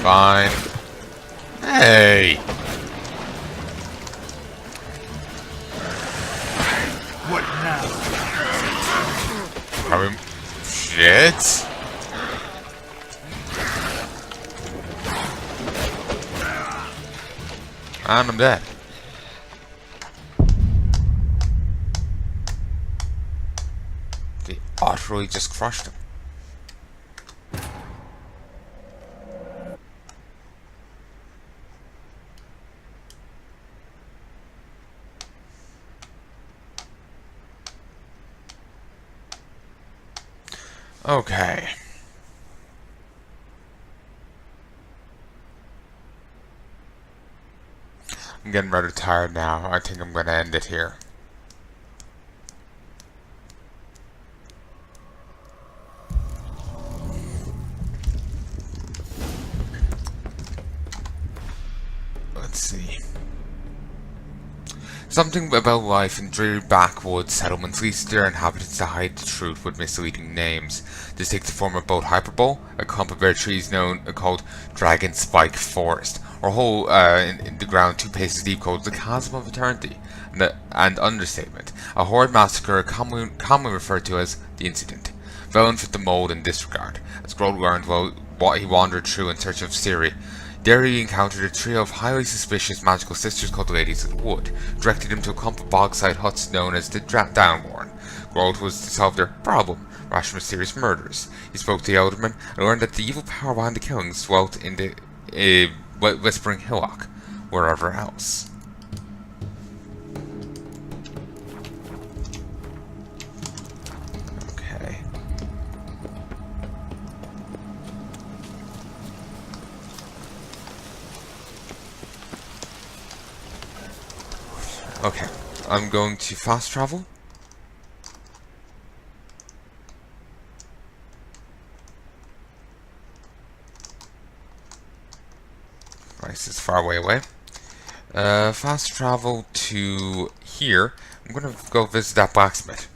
Fine. Hey! What now? Probably... Shit! And I'm dead. They utterly just crushed him. Okay. I'm getting rather tired now. I think I'm going to end it here. Let's see. Something about life in dreary backwoods settlements leads their inhabitants to hide the truth with misleading names. This takes the form of both hyperbole, a clump of bare trees called Dragon Spike Forest, or a hole in the ground 2 paces deep called the Chasm of Eternity, and understatement, a horrid massacre commonly referred to as the Incident. Velen fit the mold in this regard, as Grold learned what he wandered through in search of Siri. There he encountered a trio of highly suspicious magical sisters called the Ladies of the Wood, directed him to a clump of bogside huts known as the Downworn. Grold was to solve their problem, rash mysterious murders. He spoke to the Elderman and learned that the evil power behind the killings dwelt in the Whispering Hillock, wherever else. Okay. Okay, I'm going to fast travel. Nice, it's far away. Fast travel to here. I'm gonna go visit that blacksmith.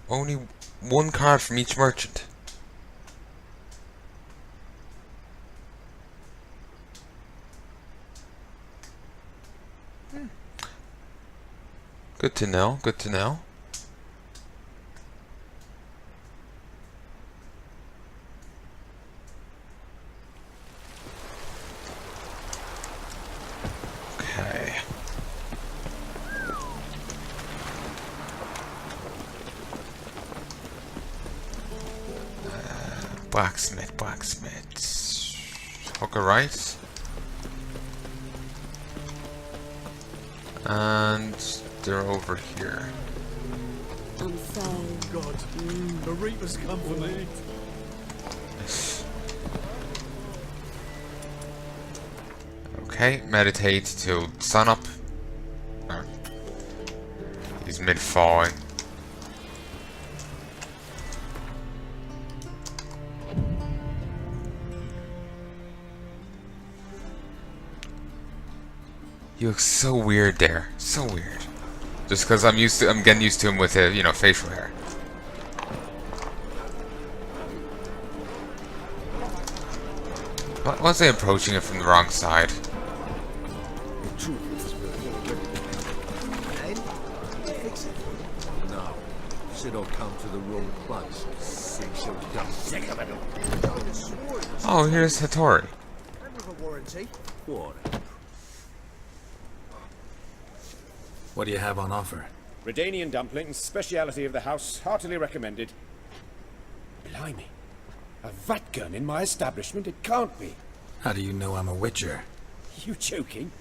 Only 1 card from each merchant. Good to know, good to know. Okay. Blacksmith. Hooker right. And they're over here. I'm sorry. God, the Reapers come for me. Okay, meditate till sunup. Oh. He's mid-falling. He looks so weird there, so weird. Just because I'm getting used to him with facial hair. Why was I approaching it from the wrong side? No, should all come to the wrong place. Oh, here's Hattori. What do you have on offer? Redanian dumplings, speciality of the house, heartily recommended. Blimey. A vat gun in my establishment? It can't be. How do you know I'm a witcher? You joking?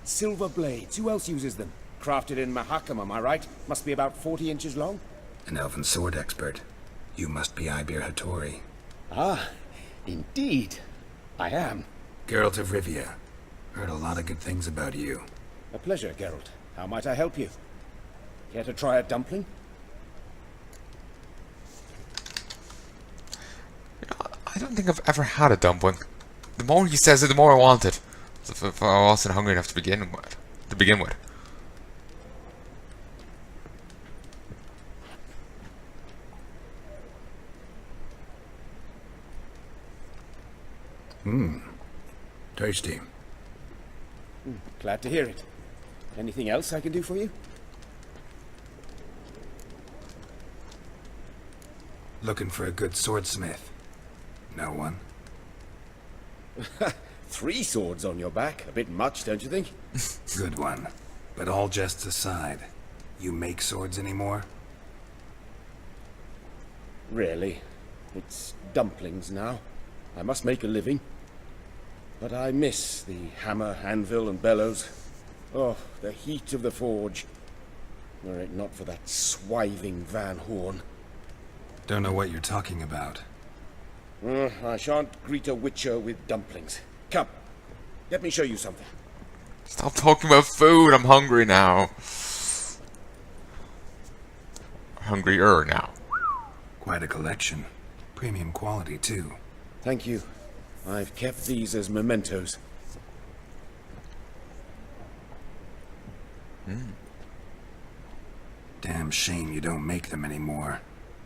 Silver blades, who else uses them? Crafted in Mahakam, am I right? Must be about 40 inches long. An elven sword expert. You must be Ibir Hattori. Ah, indeed. I am. Geralt of Rivia. Heard a lot of good things about you. A pleasure, Geralt. How might I help you? Care to try a dumpling? I don't think I've ever had a dumpling. The more he says it, the more I want it. As if I wasn't hungry enough to begin with. Tasty. Glad to hear it. Anything else I can do for you? Looking for a good swordsmith. No one? 3 swords on your back. A bit much, don't you think? Good one. But all jests aside, you make swords anymore? Really. It's dumplings now. I must make a living. But I miss the hammer, anvil, and bellows. Oh, the heat of the forge. Were it not for that swiving Van Horn. Don't know what you're talking about. I shan't greet a witcher with dumplings. Come, let me show you something. Stop talking about food. I'm hungry now. Hungrier now. Quite a collection. Premium quality, too. Thank you. I've kept these as mementos. Damn shame you don't make them anymore.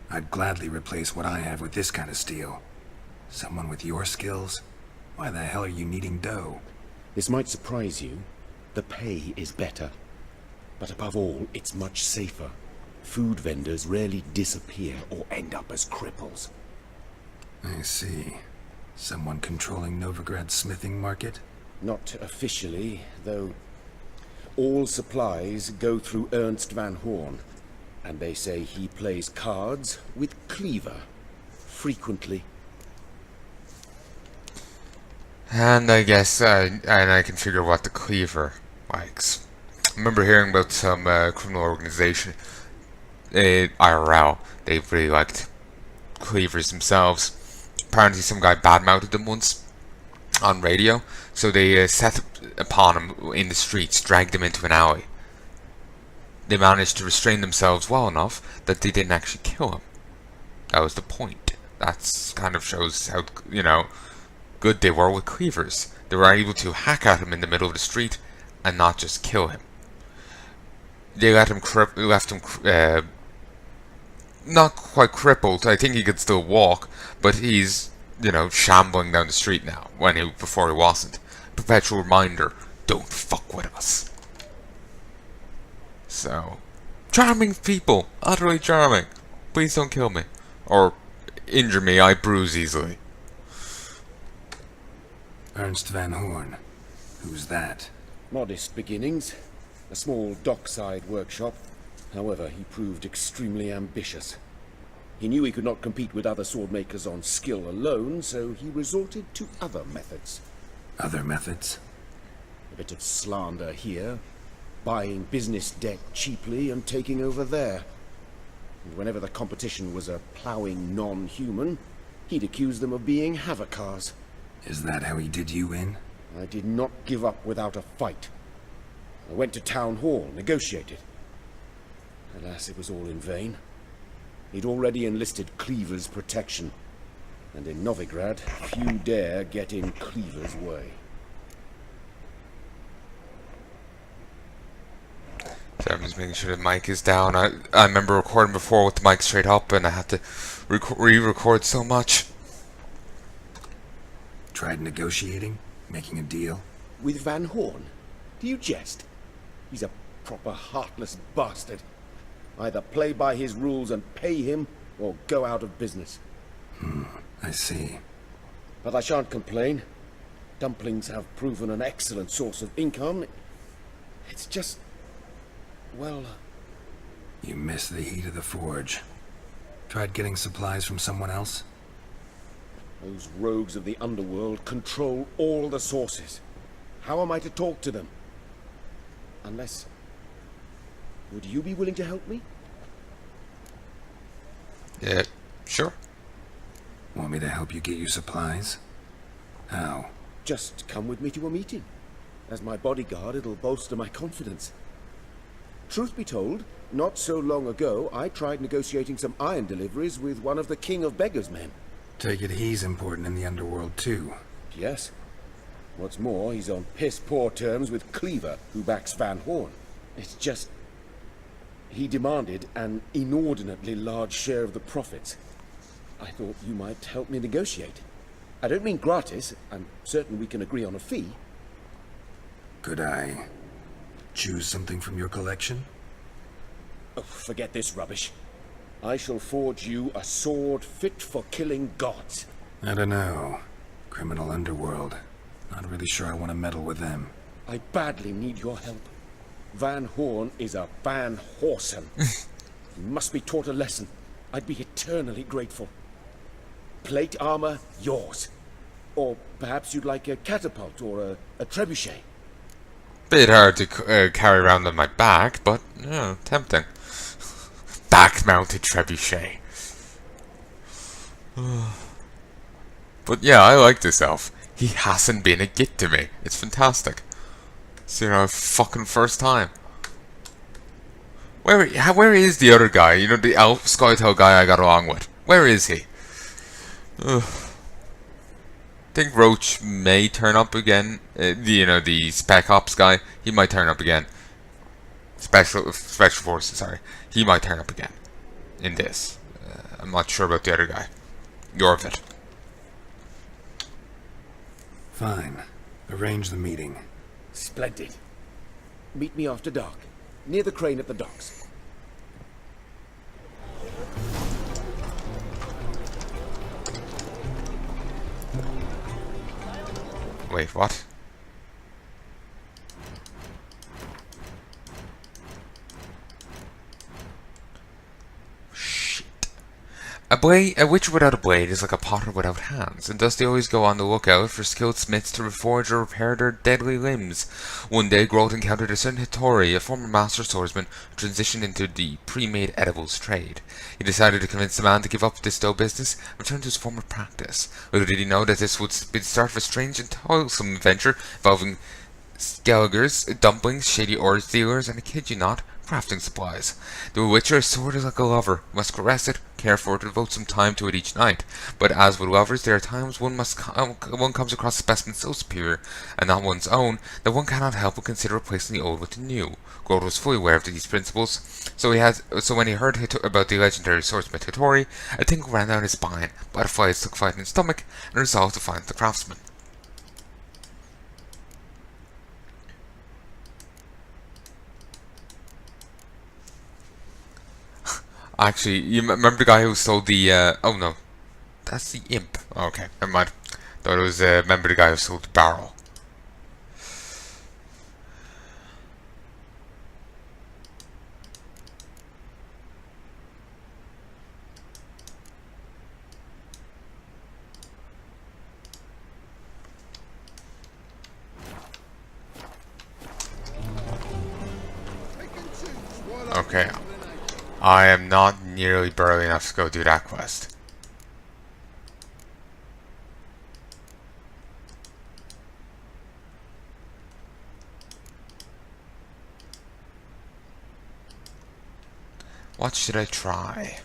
I'd gladly replace what I have with this kind of steel. Someone with your skills? Why the hell are you needing dough? This might surprise you. The pay is better. But above all, it's much safer. Food vendors rarely disappear or end up as cripples. I see. Someone controlling Novigrad's smithing market? Not officially, though all supplies go through Ernst Van Horn. And they say he plays cards with Cleaver. Frequently. And I guess, and I can figure what the Cleaver likes. I remember hearing about some criminal organization, IRL. They really liked Cleavers themselves. Apparently some guy badmouthed them once on radio, so they set upon him in the streets, dragged him into an alley. They managed to restrain themselves well enough that they didn't actually kill him. That was the point. That's kind of shows how, you know, good they were with cleavers. They were able to hack at him in the middle of the street and not just kill him. They left him not quite crippled. I think he could still walk, but he's, you know, shambling down the street now before he wasn't. Perpetual reminder, don't fuck with us. So, charming people, utterly charming. Please don't kill me or injure me. I bruise easily. Ernst Van Horn. Who's that? Modest beginnings. A small dockside workshop. However, he proved extremely ambitious. He knew he could not compete with other sword makers on skill alone, so he resorted to other methods. Other methods? A bit of slander here, buying business debt cheaply and taking over there. And whenever the competition was a ploughing non-human, he'd accuse them of being Havocars. Is that how he did you in? I did not give up without a fight. I went to town hall, negotiated. Alas, it was all in vain. He'd already enlisted Cleaver's protection, and in Novigrad, few dare get in Cleaver's way. So I'm just making sure the mic is down. I remember recording before with the mic straight up, and I had to re-record so much. Tried negotiating? Making a deal? With Van Horn? Do you jest? He's a proper heartless bastard. Either play by his rules and pay him, or go out of business. I see. But I shan't complain. Dumplings have proven an excellent source of income. It's just... well... You miss the heat of the forge. Tried getting supplies from someone else? Those rogues of the underworld control all the sources. How am I to talk to them? Unless... would you be willing to help me? Yeah, sure. Want me to help you get your supplies? How? Just come with me to a meeting. As my bodyguard, it'll bolster my confidence. Truth be told, not so long ago, I tried negotiating some iron deliveries with one of the King of Beggars' men. Take it he's important in the underworld, too. Yes. What's more, he's on piss-poor terms with Cleaver, who backs Van Horn. It's just... he demanded an inordinately large share of the profits. I thought you might help me negotiate. I don't mean gratis. I'm certain we can agree on a fee. Could I choose something from your collection? Oh, forget this rubbish. I shall forge you a sword fit for killing gods. I don't know. Criminal underworld. Not really sure I want to meddle with them. I badly need your help. Van Horn is a Van Horsen. He must be taught a lesson. I'd be eternally grateful. Plate armor, yours. Or perhaps you'd like a catapult or a trebuchet. Bit hard to carry around on my back, but tempting. Back-mounted trebuchet. But yeah, I like this elf. He hasn't been a git to me. It's fantastic. It's fucking first time. Where is the other guy? You know, the elf Scoia'tael guy I got along with. Where is he? Ugh. I think Roach may turn up again. The Spec Ops guy. He might turn up again. Special Forces, sorry. He might turn up again. In this. I'm not sure about the other guy. Yorvit. Fine. Arrange the meeting. Splendid. Meet me after dark. Near the crane at the docks. Wait, what? Shit. A witcher without a blade is like a potter without hands, and thus they always go on the lookout for skilled smiths to reforge or repair their deadly limbs. One day, Groth encountered a certain Hittori, a former master swordsman, who transitioned into the pre-made edibles trade. He decided to convince the man to give up this dough business and return to his former practice. Little did he know that this would be the start of a strange and toilsome adventure involving skelligers, dumplings, shady ore dealers, and I kid you not, crafting supplies. The Witcher, a sword is like a lover. You must caress it, care for it, devote some time to it each night. But as with lovers, there are times one comes across a specimen so superior, and not one's own, that one cannot help but consider replacing the old with the new. Groth was fully aware of these principles, so when he heard about the legendary swordsmith Hittori, a tingle ran down his spine, butterflies took flight in his stomach, and resolved to find the craftsman. Actually, you remember the guy who sold the, oh no. That's the imp. Okay, never mind. Thought it was, remember the guy who sold the barrel. Okay. I am not nearly burly enough to go do that quest. What should I try?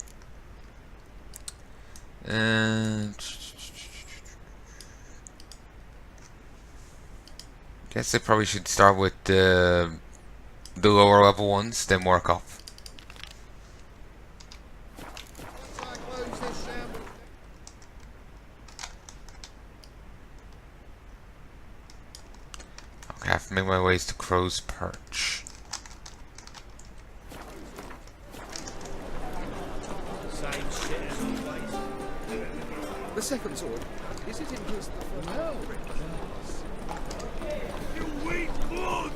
Guess I probably should start with the lower level ones, then work up. Okay, I have to make my ways to Crow's Perch. The second sword, is it in his... No. You weak blood!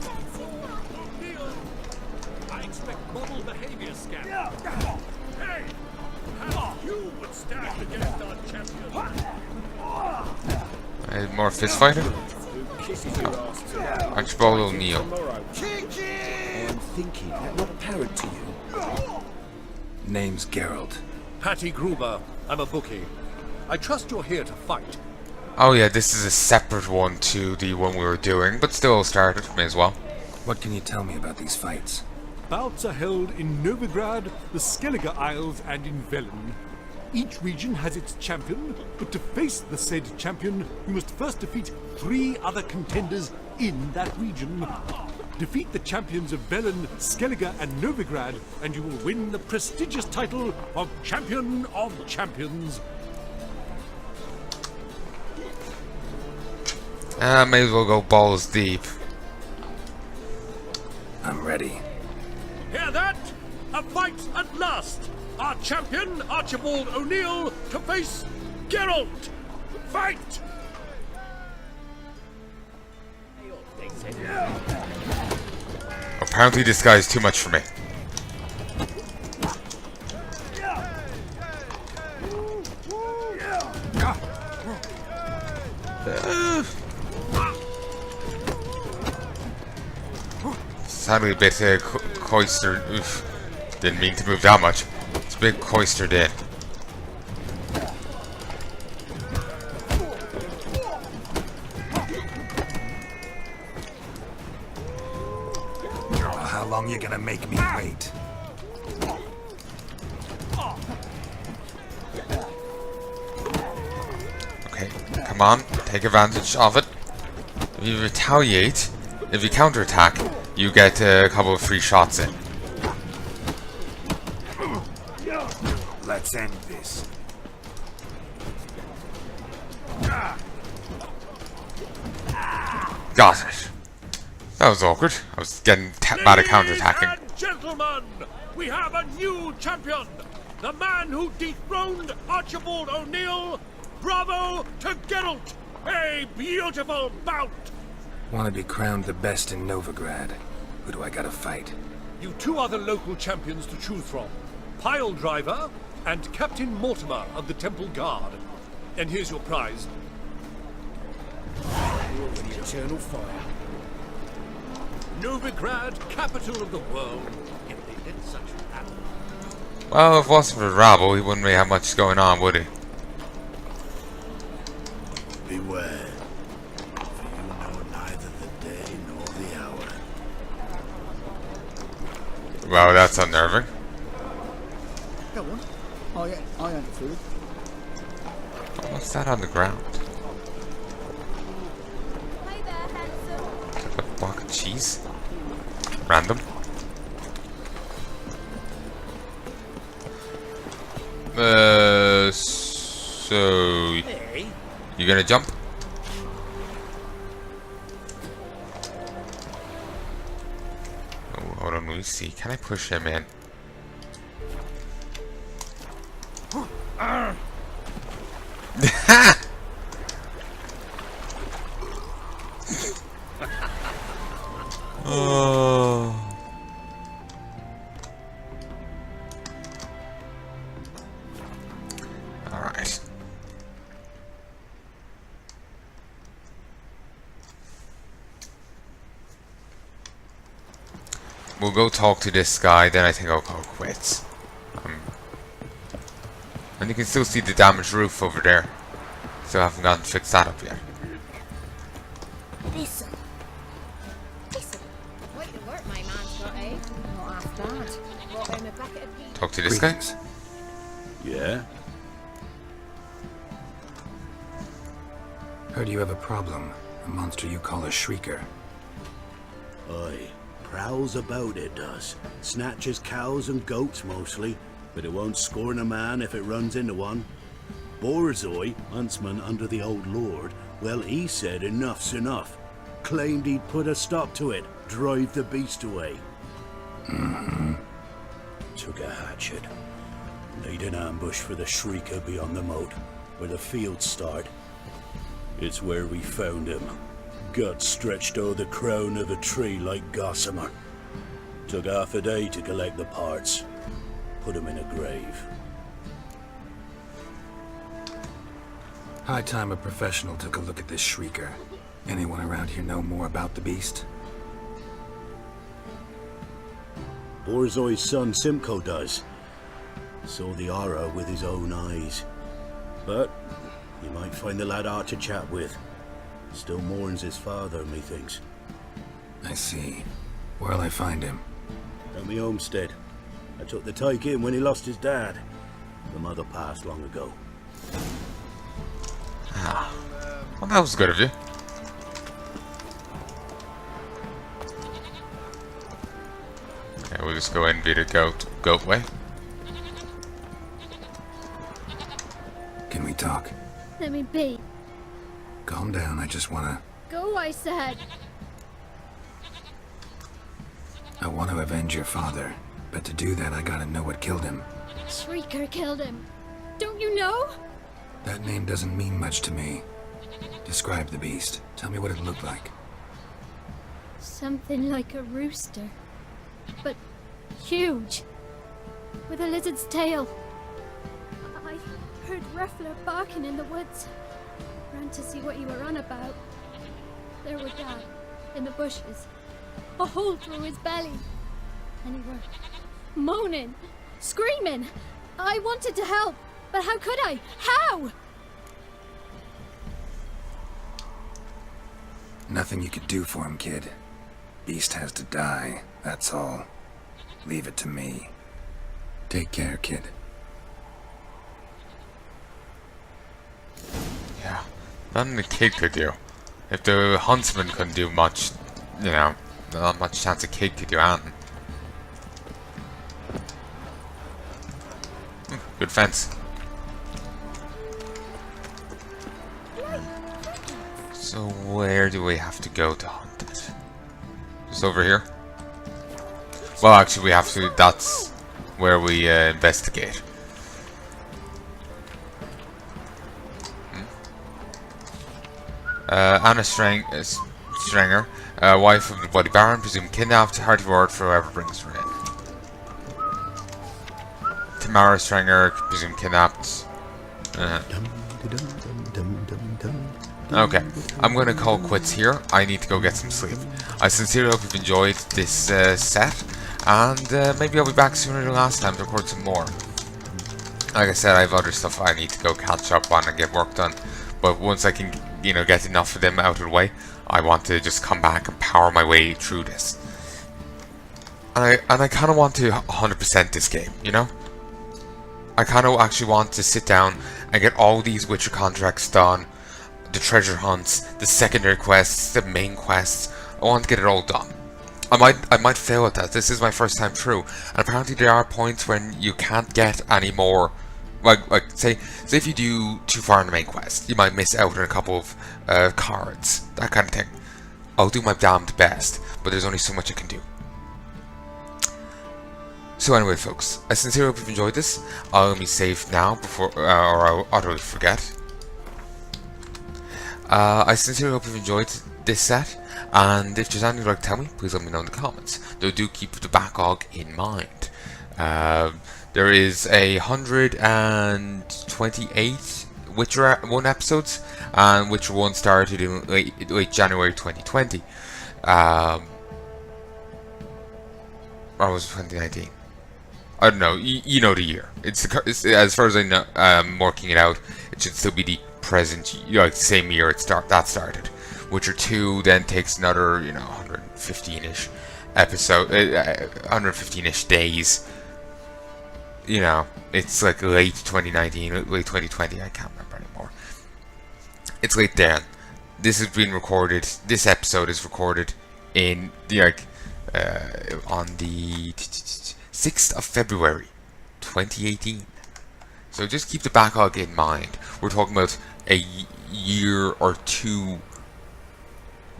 I expect model behavior scan. Hey! How you would stand against our champion? I need more fist fighting? Archibald O'Neill. I'm thinking that not apparent to you. Name's Geralt. Patty Gruber. I'm a bookie. I trust you're here to fight. Oh yeah, this is a separate one to the one we were doing, but still started, may as well. What can you tell me about these fights? Bouts are held in Novigrad, the Skellige Isles, and in Velen. Each region has its champion, but to face the said champion, you must first defeat 3 other contenders in that region. Defeat the champions of Velen, Skellige, and Novigrad, and you will win the prestigious title of Champion of Champions. May as well go balls deep. I'm ready. Hear that? A fight at last! Our champion, Archibald O'Neill, to face Geralt! Fight! Apparently this guy is too much for me. Sadly a bit coistered. Oof. Didn't mean to move that much. It's a bit coistered in. How long you gonna make me wait? Okay, come on, take advantage of it. If you retaliate, if you counterattack, you get a couple of free shots in. Let's end this. Got it. That was awkward. I was getting bad at counterattacking. Ladies and gentlemen, we have a new champion! The man who dethroned Archibald O'Neill! Bravo to Geralt! A beautiful bout! Want to be crowned the best in Novigrad? Who do I gotta fight? You two are the local champions to choose from. Pile Driver and Captain Mortimer of the Temple Guard. And here's your prize. The eternal fire. Novigrad, capital of the world. If they did such a Well, if it wasn't for Rabble, he wouldn't really have much going on, would he? Beware, for you know neither the day nor the hour. Well, that's unnerving. Go on. I ain't food. What's that on the ground? Hi there, handsome. A block of cheese? Random. So... You gonna jump? Oh, hold on, let me see. Can I push him in? Oh. All right. We'll go talk to this guy, then I think I'll call quits. And you can still see the damaged roof over there. Still haven't gotten fixed that up yet. Listen. Listen. Quite the work my man's got, eh? Not half bad. Brought home a bucket of peas. Talk to this guy. Greetings. Yeah? Heard you have a problem. A monster you call a shrieker. Aye. Prowls about it does. Snatches cows and goats mostly, but it won't scorn a man if it runs into one. Borzoi, huntsman under the old lord, well, he said enough's enough. Claimed he'd put a stop to it, drive the beast away. Took a hatchet. Laid an ambush for the shrieker beyond the moat, where the fields start. It's where we found him. Guts stretched o'er the crown of a tree like gossamer. Took half a day to collect the parts. Put him in a grave. High time a professional took a look at this shrieker. Anyone around here know more about the beast? Borzoi's son Simcoe does. Saw the aura with his own eyes. But you might find the lad hard to chat with. Still mourns his father, methinks. I see. Where'll I find him? At me homestead. I took the tyke in when he lost his dad. The mother passed long ago. Well, that was good of you. Okay, we'll just go in via the goat way. Can we talk? Let me be. Calm down, I just wanna... go, I said. I want to avenge your father, but to do that I gotta know what killed him. Shrieker killed him. Don't you know? That name doesn't mean much to me. Describe the beast. Tell me what it looked like. Something like a rooster. But huge. With a lizard's tail. I heard Ruffler barking in the woods. Ran to see what you were on about. There were Dad, in the bushes. A hole through his belly. And he were moaning, screaming. I wanted to help, but how could I? How? Nothing you could do for him, kid. Beast has to die, that's all. Leave it to me. Take care, kid. Yeah, nothing the kid could do. If the huntsman couldn't do much, you know, not much chance a kid could do anything. Good fence. So where do we have to go to hunt it? Just over here? Well, actually we have to, that's where we investigate. Anna Strenger, wife of the Bloody Baron, presumed kidnapped, hearty word for whoever brings her in. Tamara Strenger, presumed kidnapped. Okay, I'm going to call quits here. I need to go get some sleep. I sincerely hope you've enjoyed this set, and maybe I'll be back sooner than last time to record some more. Like I said, I have other stuff I need to go catch up on and get work done, but once I can, you know, get enough of them out of the way, I want to just come back and power my way through this. And I kind of want to 100% this game, you know? I kind of actually want to sit down and get all these Witcher contracts done, the treasure hunts, the secondary quests, the main quests. I want to get it all done. I might fail at that. This is my first time through, and apparently there are points when you can't get any more. Like say if you do too far in the main quest, you might miss out on a couple of cards, that kind of thing. I'll do my damned best, but there's only so much I can do. So anyway, folks, I sincerely hope you've enjoyed this. I'll be safe now before, or I'll utterly forget. I sincerely hope you've enjoyed this set, and if there's anything you'd like to tell me, please let me know in the comments. Though do keep the backlog in mind. There is 128 Witcher 1 episodes, and Witcher 1 started in late January 2020. Or was it 2019? I don't know. You know the year. It's as far as I know. Working it out, it should still be the present, like same year that started. Witcher 2 then takes another, 115-ish episode, 115-ish days. You know, it's like late 2019, late 2020. I can't remember anymore. It's late then. This has been recorded. This episode is recorded in the on the 6th of February 2018. So just keep the backlog in mind. We're talking about a year or two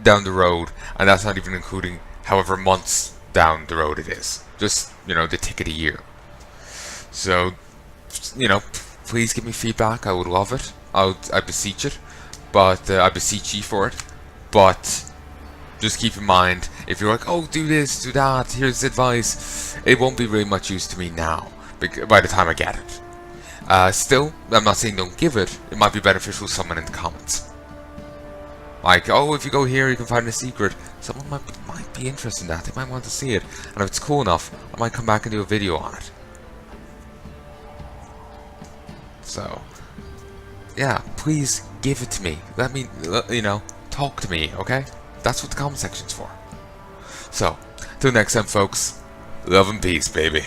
down the road, and that's not even including however months down the road it is. Just, the tick of the year. So, please give me feedback. I would love it. I beseech it. But, I beseech you for it. But, just keep in mind, if you're like, oh, do this, do that, here's advice, it won't be really much use to me now, by the time I get it. Still, I'm not saying don't give it. It might be beneficial to someone in the comments. Like, oh, if you go here, you can find a secret. Someone might be interested in that. They might want to see it. And if it's cool enough, I might come back and do a video on it. So, yeah, please give it to me. Let me, talk to me, okay? That's what the comment section's for. So, till next time, folks. Love and peace, baby.